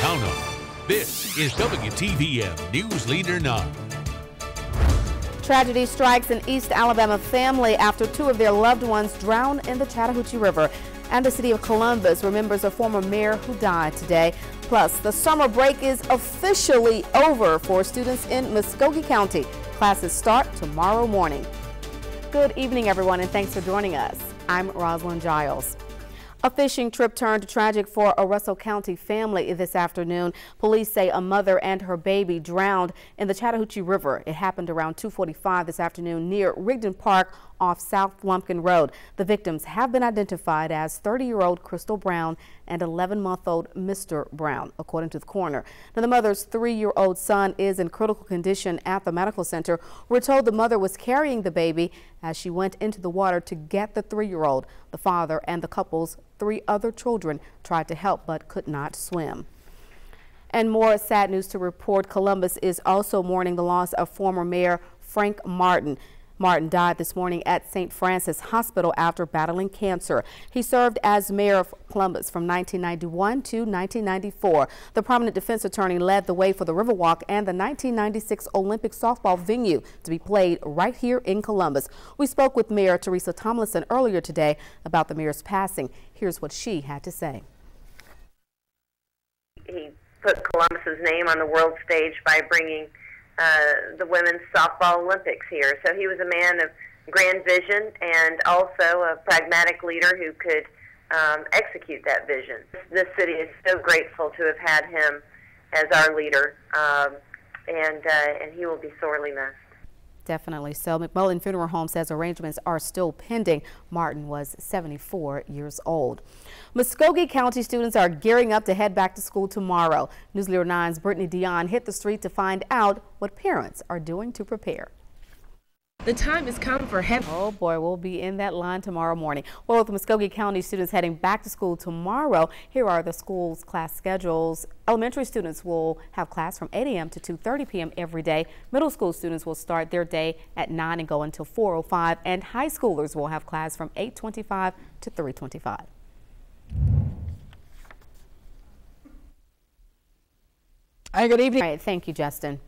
count on. This is WTVM News Leader 9. Tragedy strikes an East Alabama family after two of their loved ones drowned in the Chattahoochee River. And the city of Columbus remembers a former mayor who died today. Plus, the summer break is officially over for students in Muskogee County. Classes start tomorrow morning. Good evening, everyone, and thanks for joining us. I'm Roslyn Giles. A fishing trip turned tragic for a Russell County family this afternoon. Police say a mother and her baby drowned in the Chattahoochee River. It happened around 2:45 this afternoon near Rigdon Park off South Lumpkin Road. The victims have been identified as 30-year-old Crystal Brown and 11-month-old Mr. Brown, according to the coroner. Now, the mother's 3-year-old son is in critical condition at the medical center. We're told the mother was carrying the baby as she went into the water to get the 3-year-old. The father and the couple's 3 other children tried to help but could not swim. And more sad news to report. Columbus is also mourning the loss of former Mayor Frank Martin. Martin died this morning at St. Francis Hospital after battling cancer. He served as mayor of Columbus from 1991 to 1994. The prominent defense attorney led the way for the Riverwalk and the 1996 Olympic softball venue to be played right here in Columbus. We spoke with Mayor Teresa Tomlinson earlier today about the mayor's passing. Here's what she had to say. He put Columbus's name on the world stage by bringing the Women's Softball Olympics here. So he was a man of grand vision and also a pragmatic leader who could execute that vision. This city is so grateful to have had him as our leader, and he will be sorely missed. Definitely so. McMullen Funeral Home says arrangements are still pending. Martin was 74 years old. Muskogee County students are gearing up to head back to school tomorrow. News Leader 9's Brittany Dion hit the street to find out what parents are doing to prepare. The time has come for Oh boy, we'll be in that line tomorrow morning. Well, with the Muskogee County students heading back to school tomorrow, here are the school's class schedules. Elementary students will have class from 8 a.m. to 2:30 p.m. every day. Middle school students will start their day at 9 and go until 4:05, and high schoolers will have class from 8:25 to 3:25. Hi, good evening. All right, thank you, Justin.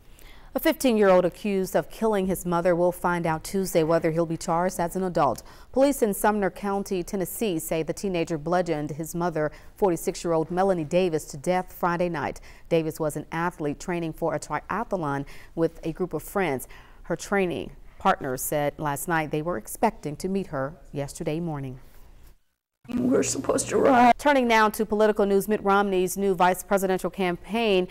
A 15-year-old accused of killing his mother will find out Tuesday whether he'll be charged as an adult. Police in Sumner County, Tennessee say the teenager bludgeoned his mother, 46-year-old Melanie Davis, to death Friday night. Davis was an athlete training for a triathlon with a group of friends. Her training partners said last night they were expecting to meet her yesterday morning. We're supposed to ride. Turning now to political news, Mitt Romney's new vice presidential campaign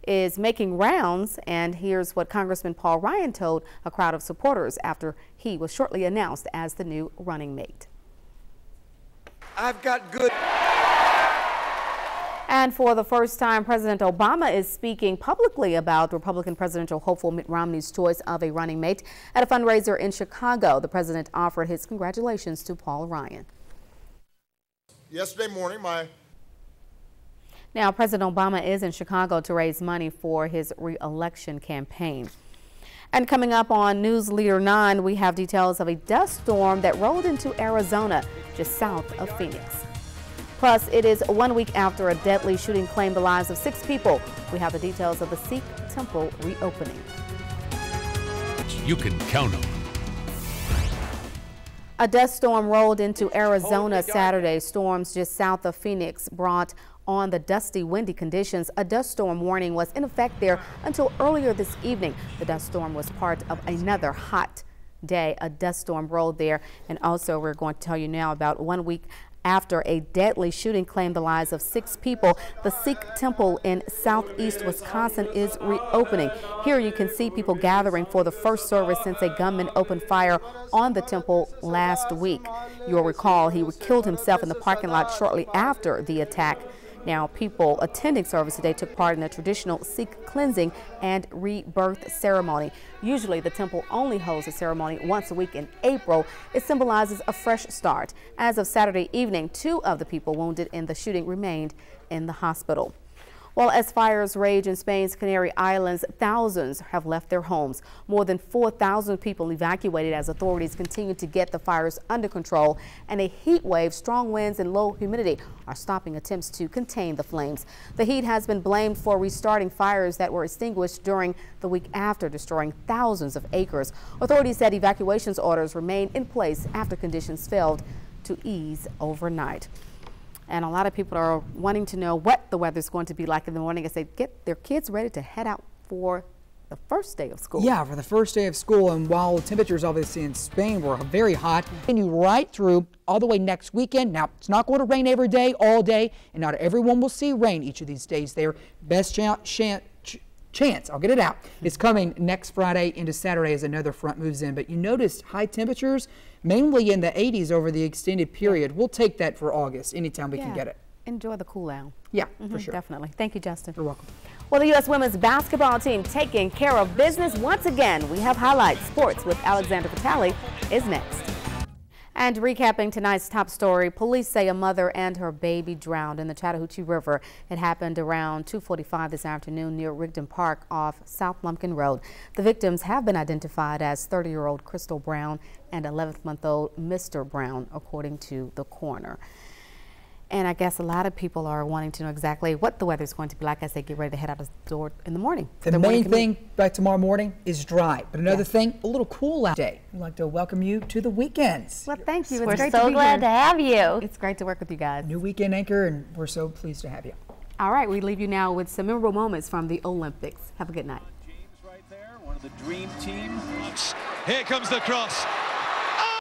is making rounds, and here's what Congressman Paul Ryan told a crowd of supporters after he was shortly announced as the new running mate. I've got good. And for the first time, President Obama is speaking publicly about Republican presidential hopeful Mitt Romney's choice of a running mate. At a fundraiser in Chicago, the president offered his congratulations to Paul Ryan. Yesterday morning, Now, President Obama is in Chicago to raise money for his re-election campaign. And coming up on News Leader 9, we have details of a dust storm that rolled into Arizona, just south of Phoenix. Plus, it is 1 week after a deadly shooting claimed the lives of 6 people. We have the details of the Sikh temple reopening. You can count on. A dust storm rolled into Arizona Saturday. Storms just south of Phoenix brought on the dusty, windy conditions. A dust storm warning was in effect there until earlier this evening. The dust storm was part of another hot day. A dust storm rolled there, and also we're going to tell you now about 1 week after a deadly shooting claimed the lives of 6 people. The Sikh temple in southeast Wisconsin is reopening. Here you can see people gathering for the first service since a gunman opened fire on the temple last week. You'll recall he killed himself in the parking lot shortly after the attack. Now, people attending service today took part in a traditional Sikh cleansing and rebirth ceremony. Usually, the temple only holds a ceremony once a week in April. It symbolizes a fresh start. As of Saturday evening, 2 of the people wounded in the shooting remained in the hospital. Well, as fires rage in Spain's Canary Islands, thousands have left their homes. More than 4,000 people evacuated as authorities continue to get the fires under control, and a heat wave, strong winds and low humidity are stopping attempts to contain the flames. The heat has been blamed for restarting fires that were extinguished during the week after, destroying thousands of acres. Authorities said evacuations orders remain in place after conditions failed to ease overnight. And a lot of people are wanting to know what the weather is going to be like in the morning as they get their kids ready to head out for the first day of school. Yeah, for the first day of school. And while temperatures obviously in Spain were very hot, continue right through all the way next weekend. Now, it's not going to rain every day, all day, and not everyone will see rain each of these days. Their best chance, I'll get it out, is coming next Friday into Saturday as another front moves in. But you noticed high temperatures mainly in the 80s over the extended period. We'll take that for August anytime we can get it. Enjoy the cool down. Yeah, for sure. Definitely. Thank you, Justin. You're welcome. Well, the U.S. women's basketball team taking care of business once again. We have highlights. Sports with Alexander Vitale is next. And recapping tonight's top story, police say a mother and her baby drowned in the Chattahoochee River. It happened around 2:45 this afternoon near Rigdon Park off South Lumpkin Road. The victims have been identified as 30-year-old Crystal Brown and 11-month-old Mr. Brown, according to the coroner. And I guess a lot of people are wanting to know exactly what the weather is going to be like as they get ready to head out the door in the morning. The main thing by tomorrow morning is dry. But another thing, a little cool out day. We'd like to welcome you to the weekends. Well, thank you. We're so glad to have you. It's great to work with you guys. New weekend anchor, and we're so pleased to have you. All right, we leave you now with some memorable moments from the Olympics. Have a good night. James right there, one of the dream team. Here comes the cross.